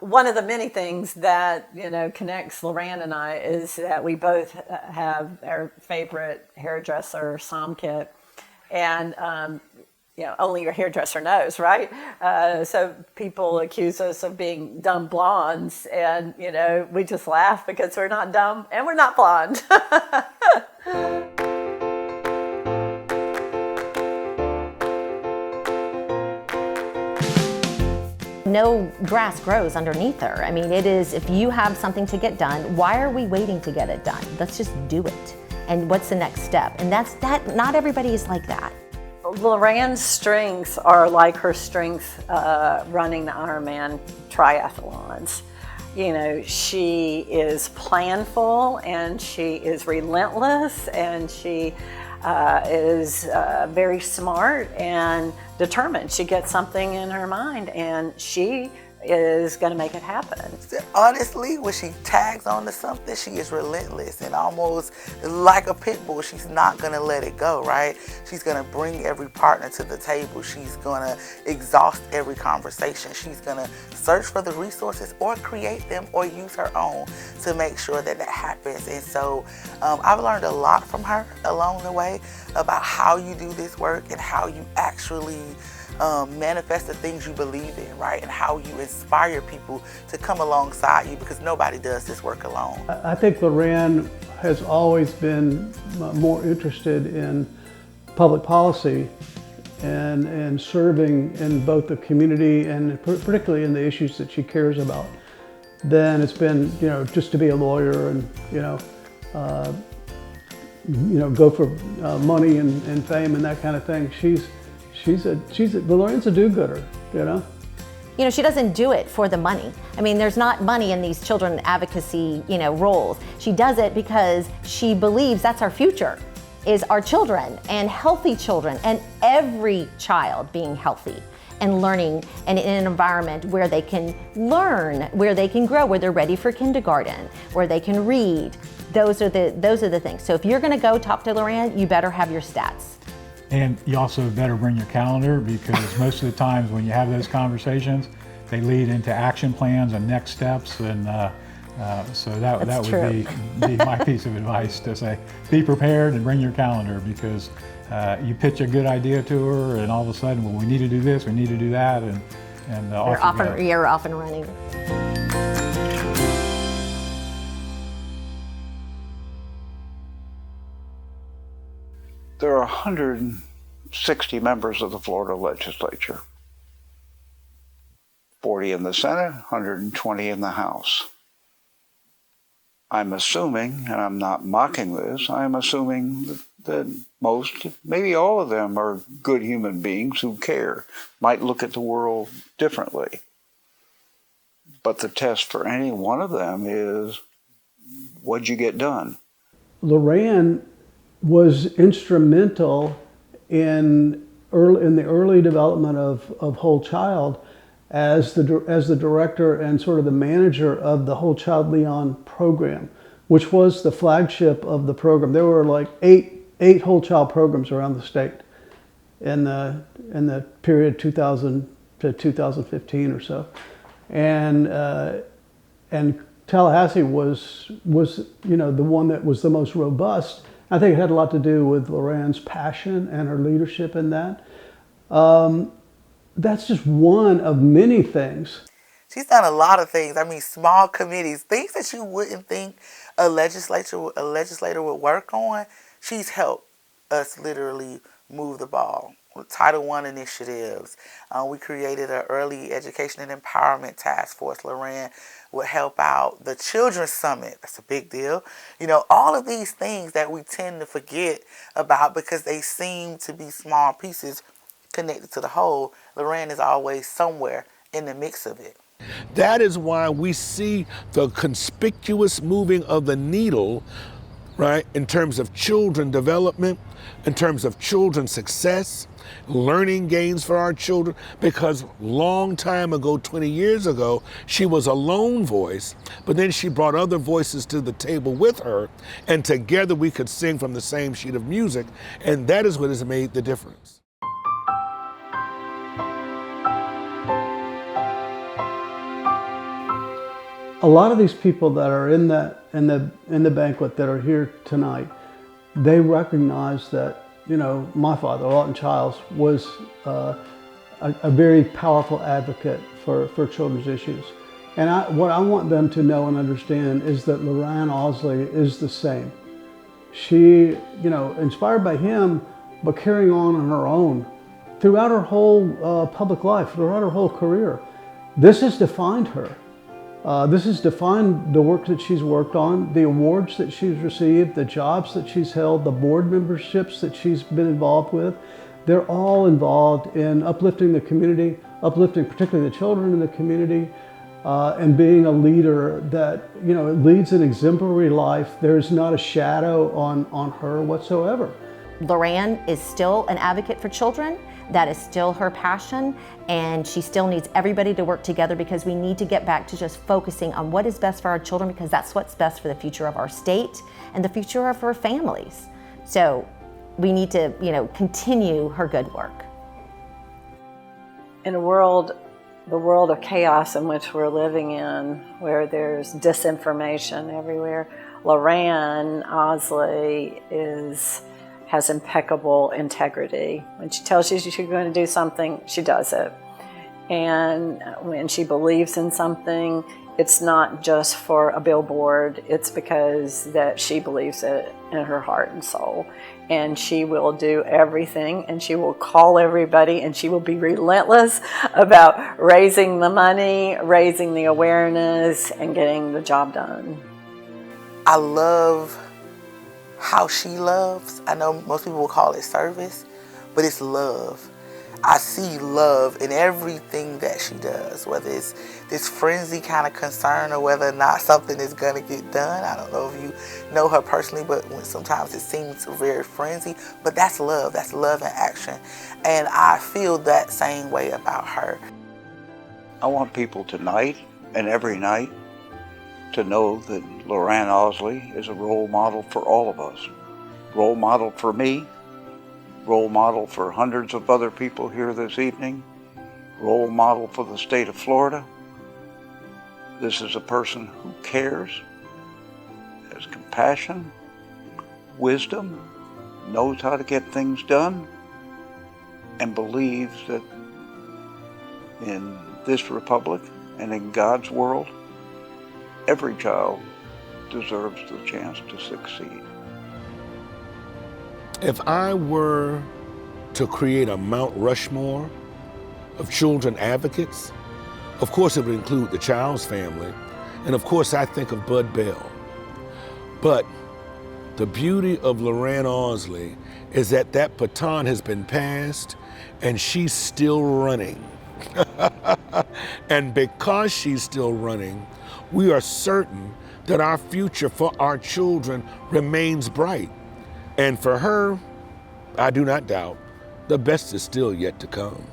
one of the many things that, connects Loranne and I is that we both have our favorite hairdresser, Somkit. And, only your hairdresser knows, right? So people accuse us of being dumb blondes. And, we just laugh because we're not dumb and we're not blonde. No grass grows underneath her. I mean, it is, if you have something to get done, why are we waiting to get it done? Let's just do it. And what's the next step? And not everybody is like that. Loranne's strengths are like her strengths running the Ironman triathlons. She is planful and she is relentless and she is very smart and determined. She gets something in her mind and she is going to make it happen. Honestly, when she tags on to something, she is relentless and almost like a pit bull. She's not going to let it go, right? She's going to bring every partner to the table. She's going to exhaust every conversation. She's going to search for the resources or create them or use her own to make sure that happens. And so I've learned a lot from her along the way about how you do this work and how you actually manifest the things you believe in, right? And how you inspire people to come alongside you, because nobody does this work alone. I think Loranne has always been more interested in public policy and serving in both the community and particularly in the issues that she cares about than it's been, just to be a lawyer and, go for money and fame and that kind of thing. Loranne's a do-gooder, She doesn't do it for the money. I mean, there's not money in these children advocacy, roles. She does it because she believes that's our future, is our children and healthy children and every child being healthy and learning and in an environment where they can learn, where they can grow, where they're ready for kindergarten, where they can read. Those are the things. So if you're gonna go talk to Loranne, you better have your stats. And you also better bring your calendar, because most of the times when you have those conversations, they lead into action plans and next steps. And so that would be my piece of advice, to say, be prepared and bring your calendar, because you pitch a good idea to her and all of a sudden, well, we need to do this, we need to do that, and you're off and running. There are 160 members of the Florida Legislature, 40 in the Senate, 120 in the House. I'm assuming, and I'm not mocking this, I'm assuming that most, maybe all of them, are good human beings who care, might look at the world differently. But the test for any one of them is, what'd you get done? Loranne was instrumental in the early development of Whole Child as the director and sort of the manager of the Whole Child Leon program, which was the flagship of the program. There were like eight Whole Child programs around the state in the period 2000 to 2015 or so, and Tallahassee was the one that was the most robust. I think it had a lot to do with Loranne's passion and her leadership in that. That's just one of many things. She's done a lot of things. I mean, small committees, things that you wouldn't think a legislator would work on. She's helped us literally move the ball. With Title I initiatives, we created an early education and empowerment task force. Loranne would help out the Children's Summit. That's a big deal. All of these things that we tend to forget about because they seem to be small pieces connected to the whole. Loranne is always somewhere in the mix of it. That is why we see the conspicuous moving of the needle, right, in terms of children development, in terms of children's success, learning gains for our children, because long time ago, 20 years ago, she was a lone voice, but then she brought other voices to the table with her, and together we could sing from the same sheet of music, and that is what has made the difference. a lot of these people that are in the banquet that are here tonight, they recognize that, you know, my father, Lawton Chiles, was a very powerful advocate for children's issues. And what I want them to know and understand is that Loranne Ausley is the same. She, you know, inspired by him, but carrying on her own throughout her whole public life, throughout her whole career. This has defined her. This has defined the work that she's worked on, the awards that she's received, the jobs that she's held, the board memberships that she's been involved with. They're all involved in uplifting the community, uplifting particularly the children in the community, and being a leader that, you know, leads an exemplary life. There's not a shadow on her whatsoever. Loranne is still an advocate for children. That is still her passion, and she still needs everybody to work together, because we need to get back to just focusing on what is best for our children, because that's what's best for the future of our state and the future of our families. So we need to, you know, continue her good work. In the world of chaos in which we're living in, where there's disinformation everywhere, Loranne Ausley has impeccable integrity. When she tells you she's going to do something, she does it. And when she believes in something, it's not just for a billboard, it's because that she believes it in her heart and soul. And she will do everything, and she will call everybody, and she will be relentless about raising the money, raising the awareness, and getting the job done. I love how she loves. I know most people will call it service, but it's love. I see love in everything that she does, whether it's this frenzy kind of concern or whether or not something is going to get done. I don't know if you know her personally, but sometimes it seems very frenzy, but that's love in action. And I feel that same way about her. I want people tonight and every night to know that Loranne Ausley is a role model for all of us. Role model for me, role model for hundreds of other people here this evening, role model for the state of Florida. This is a person who cares, has compassion, wisdom, knows how to get things done, and believes that in this republic and in God's world, every child deserves the chance to succeed. If I were to create a Mount Rushmore of children advocates, of course it would include the Chiles family, and of course I think of Bud Bell. But the beauty of Loranne Ausley is that that baton has been passed and she's still running. And because she's still running, we are certain that our future for our children remains bright. And for her, I do not doubt, the best is still yet to come.